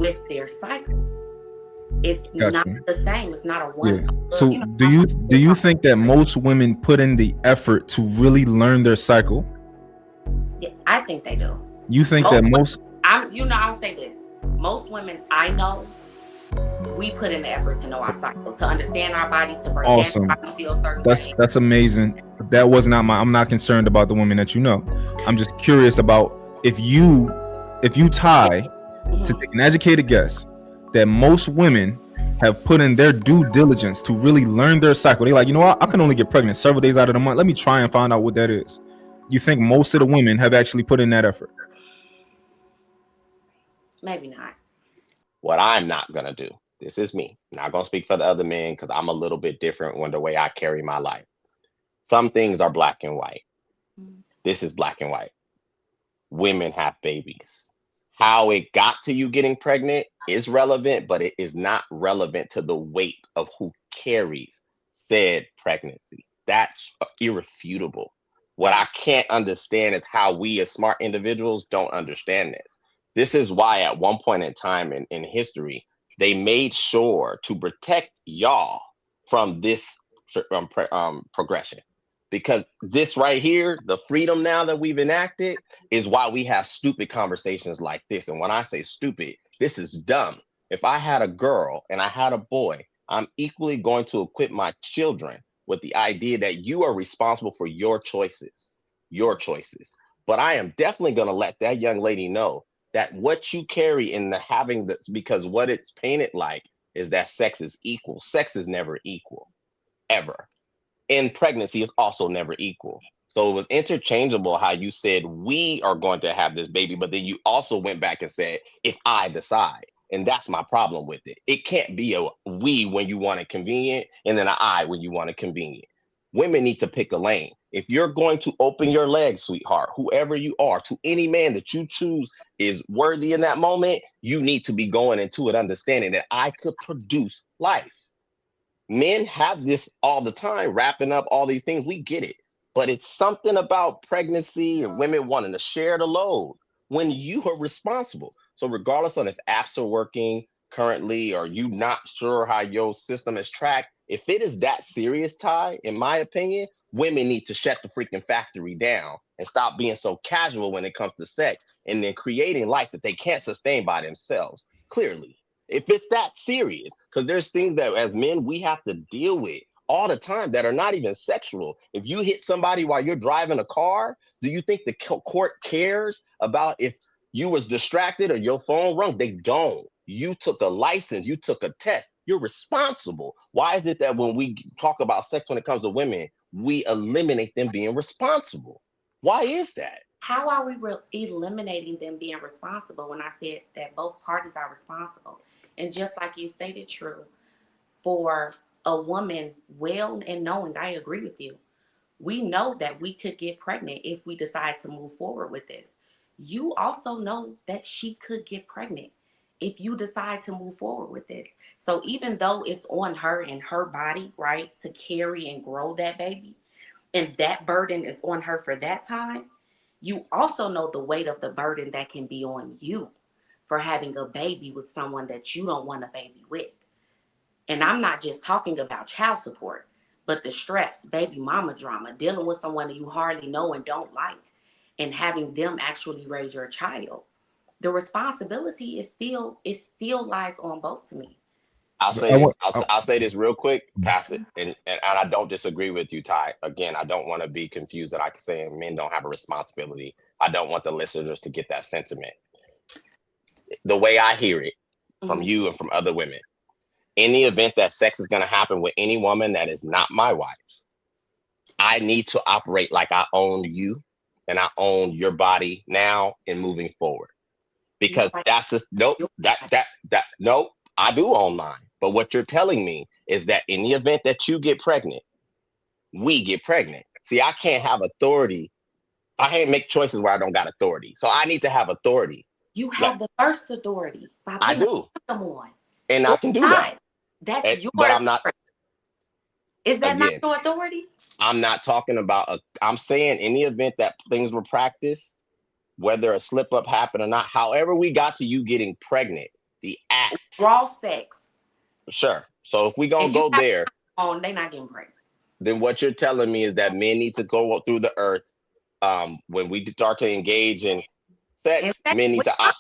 with their cycles. It's not Gotcha. the same. It's not a Yeah. one. So You know, do you think that most women put in the effort to really learn their cycle? yeah, I think they do. You think Most that most I'll say this. Most women I know, we put in the effort to know our cycle, to understand our bodies, to break down awesome. why we feel certain That's ways. that's amazing. That was not my I'm not concerned about the women that you know. I'm just curious about if you tie to take an educated guess that most women have put in their due diligence to really learn their cycle. They're like, you know what? I can only get pregnant several days out of the month. Let me try and find out what that is. You think most of the women have actually put in that effort? Maybe not. What I'm not gonna do. This is me. Not gonna speak for the other men because I'm a little bit different when the way I carry my life. Some things are black and white. This is black and white. Women have babies. How it got to you getting pregnant is relevant, but it is not relevant to the weight of who carries said pregnancy. That's irrefutable. What I can't understand is how we as smart individuals don't understand this. This is why at one point in time in history, they made sure to protect y'all from this progression. Because this right here, the freedom now that we've enacted, is why we have stupid conversations like this. And when I say stupid, this is dumb. If I had a girl and I had a boy, I'm equally going to equip my children with the idea that you are responsible for your choices, your choices. But I am definitely going to let that young lady know that what you carry in the having this, because what it's painted like is that sex is equal. Sex is never equal, ever. And pregnancy is also never equal. So it was interchangeable how you said we are going to have this baby, but then you also went back and said, if I decide. And that's my problem with it. It can't be a we when you want it convenient and then an I when you want it convenient. Women need to pick a lane. If you're going to open your legs, sweetheart, whoever you are, to any man that you choose is worthy in that moment, you need to be going into it understanding that I could produce life. Men have this all the time, wrapping up all these things. We get it. But it's something about pregnancy and women wanting to share the load when you are responsible. So regardless of if apps are working currently or you not sure how your system is tracked, if it is that serious, Ty, in my opinion, women need to shut the freaking factory down and stop being so casual when it comes to sex and then creating life that they can't sustain by themselves, clearly. If it's that serious, because there's things that as men we have to deal with all the time that are not even sexual. If you hit somebody while you're driving a car, do you think the court cares about if you was distracted or your phone rung? They don't. You took a license, you took a test, you're responsible. Why is it that when we talk about sex when it comes to women, we eliminate them being responsible? Why is that? How are we eliminating them being responsible when I said that both parties are responsible? And just like you stated, true, for a woman, well and knowing, I agree with you. We know that we could get pregnant if we decide to move forward with this. You also know that she could get pregnant if you decide to move forward with this. So even though it's on her and her body, right, to carry and grow that baby, and that burden is on her for that time, you also know the weight of the burden that can be on you for having a baby with someone that you don't want a baby with. And I'm not just talking about child support, but the stress, baby mama drama, dealing with someone that you hardly know and don't like, and having them actually raise your child. The responsibility is still lies on both to me. I'll But say this. I'll say this real quick. Pass it, and I don't disagree with you, Ty. Again, I don't want to be confused that I can say men don't have a responsibility. I don't want the listeners to get that sentiment. The way I hear it from you and from other women, in the event that sex is going to happen with any woman that is not my wife, I need to operate like I own you and I own your body now and moving forward. Because that's just nope, that nope, I do own mine. But what you're telling me is that in the event that you get pregnant, we get pregnant. See, I can't have authority. I can't make choices where I don't got authority. So I need to have authority. You have the first authority by I putting do. them on. And I can do that. That's your But I'm authority. not, Is that not again, your authority? I'm not talking about, I'm saying in the event that things were practiced, whether a slip up happened or not, however we got to you getting pregnant, the raw sex. Sure. So if we gonna If you go have there, on, they not getting pregnant. then what you're telling me is that men need to go through the earth. When we start to engage in And sex, sex men need with to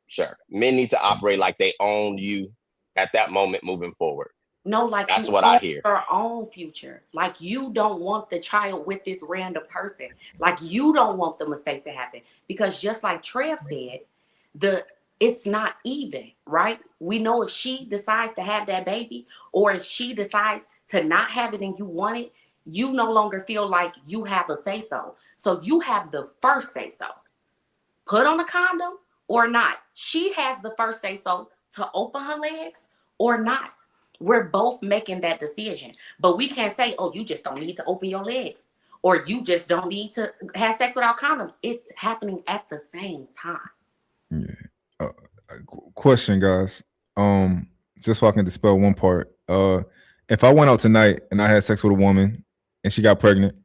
sure. Men need to operate like they own you at that moment moving forward. no, like That's you what I own hear. your own future. Like you don't want the child with this random person. Like you don't want the mistake to happen. Because just like Trev said, it's not even, right? We know if she decides to have that baby, or if she decides to not have it and you want it, you no longer feel like you have a say so. So you have the first say so. Put on a condom or not. She has the first say so to open her legs or not. We're both making that decision. But we can't say, oh, you just don't need to open your legs, or you just don't need to have sex without condoms. It's happening at the same time. Yeah. Question, guys. Just so I can dispel one part. If I went out tonight and I had sex with a woman and she got pregnant,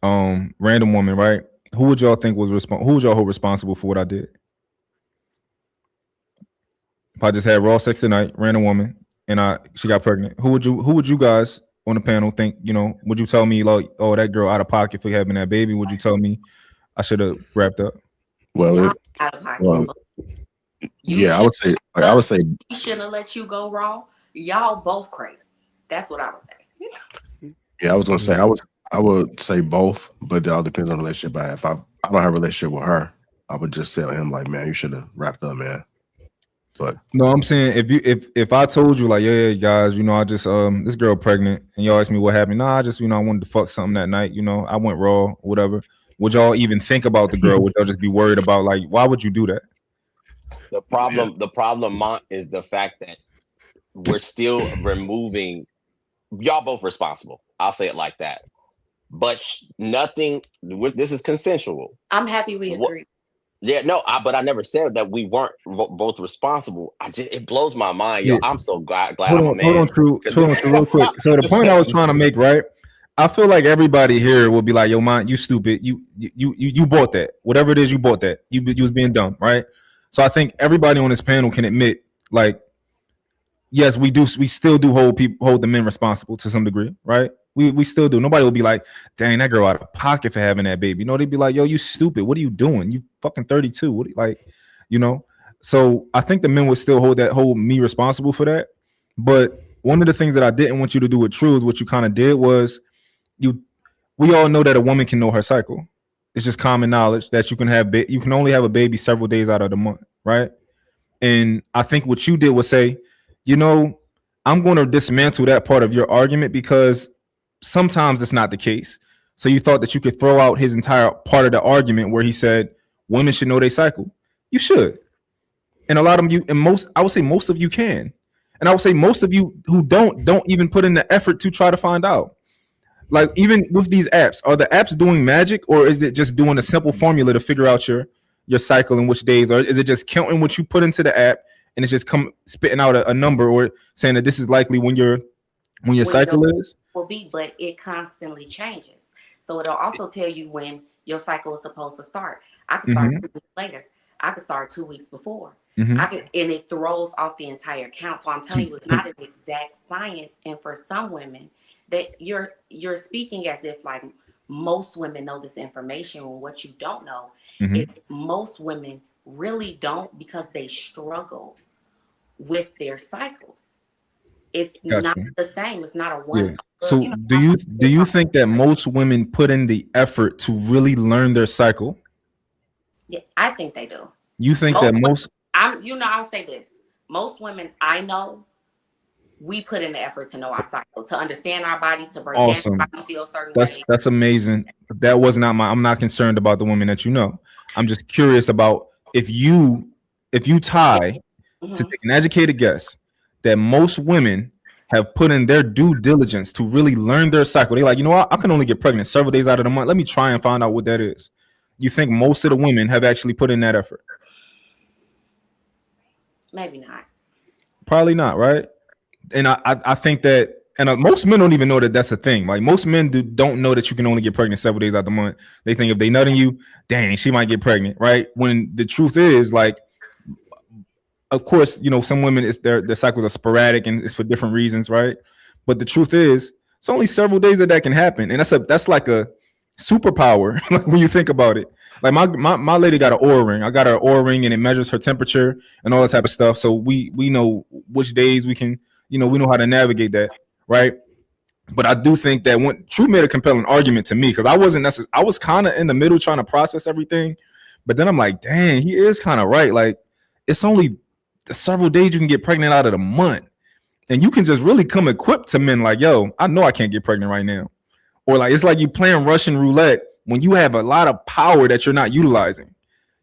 random woman, right? Who would y'all think was who would y'all hold responsible for what I did? If I just had raw sex tonight, random woman, and she got pregnant, who would you guys on the panel think, would you tell me like, oh, that girl out of pocket for having that baby? Would you tell me I should have wrapped up? Well, Out of pocket. well, yeah, I would say He shouldn't have let you go raw. Y'all both crazy. That's what I would say. yeah, I was gonna say I would say both, but it all depends on the relationship I have. If I don't have a relationship with her, I would just tell him like, man, you should have wrapped up, man. But no, I'm saying if I told you like, yeah, guys, I just this girl pregnant, and y'all asked me what happened. Nah, I just I wanted to fuck something that night. I went raw, whatever. Would y'all even think about the girl? Would y'all just be worried about like, why would you do that? The problem, Mont, is the fact that we're still removing. Y'all both responsible. I'll say it like that. But nothing. This is consensual. I'm happy we agree. Yeah, no, but I never said that we weren't both responsible. It blows my mind, yo. Yeah. I'm so glad hold I'm a on, man. Hold on, True, real quick. So the point I was trying to make, right? I feel like everybody here will be like, yo, man, you stupid. You bought that. Whatever it is, you bought that. You was being dumb, right? So I think everybody on this panel can admit, like, yes, we still do hold the men responsible to some degree, right? We still do. Nobody will be like, dang, that girl out of pocket for having that baby. They'd be like, yo, you stupid. What are you doing? You fucking 32. What like, So I think the men would still hold me responsible for that. But one of the things that I didn't want you to do with True is what you kind of did was we all know that a woman can know her cycle. It's just common knowledge that you can only have a baby several days out of the month, right? And I think what you did was say, I'm going to dismantle that part of your argument because sometimes it's not the case. So you thought that you could throw out his entire part of the argument where he said women should know their cycle. You should. And a lot of you, and I would say most of you can. And I would say most of you who don't even put in the effort to try to find out. Like even with these apps, are the apps doing magic, or is it just doing a simple formula to figure out your cycle and which days, or is it just counting what you put into the app and it's just spitting out a number or saying that this is likely when your cycle is? Will be, but it constantly changes. So it'll also tell you when your cycle is supposed to start. I could start 2 weeks later. I could start 2 weeks before. And it throws off the entire count. So I'm telling you, it's not an exact science. And for some women, that you're speaking as if like most women know this information, when what you don't know is most women really don't, because they struggle with their cycles. It's not the same. It's not a one. Yeah. So do you think that most women put in the effort to really learn their cycle? Yeah, I think they do. You think that most? I'll say this. Most women I know, we put in the effort to know our cycle, to understand our bodies, to break awesome. down, to feel certain ways. That's amazing. That was not I'm not concerned about the women that you know. I'm just curious about if you tie to take an educated guess that most women have put in their due diligence to really learn their cycle. They're like, I can only get pregnant several days out of the month. Let me try and find out what that is. You think most of the women have actually put in that effort? Maybe not. Probably not, right? And I think that, and most men don't even know that that's a thing. Like most men don't know that you can only get pregnant several days out the month. They think if they nutting you, dang, she might get pregnant, right? When the truth is, like, of course, you know, some women, it's their cycles are sporadic and it's for different reasons, right? But the truth is, it's only several days that can happen, and that's like a superpower. Like when you think about it, like my lady got an Oura ring. I got her Oura ring, and it measures her temperature and all that type of stuff. So we know which days we can, you know, we know how to navigate that, right? But I do think that when True made a compelling argument to me, because I wasn't necessarily, I was kind of in the middle trying to process everything, but then I'm like, dang, he is kind of right. Like it's only several days you can get pregnant out of the month. And you can just really come equipped to men like, yo, I know I can't get pregnant right now. Or like, it's like you playing Russian roulette when you have a lot of power that you're not utilizing.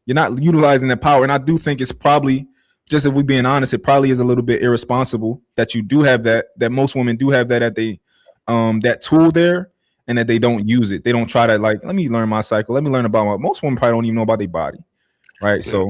You're not utilizing that power. And I do think it's probably, just if we're being honest, it probably is a little bit irresponsible that you do have that most women do have that that tool there, and that they don't use it. They don't try to like, let me learn my cycle. Let me learn about most women probably don't even know about their body. Right. So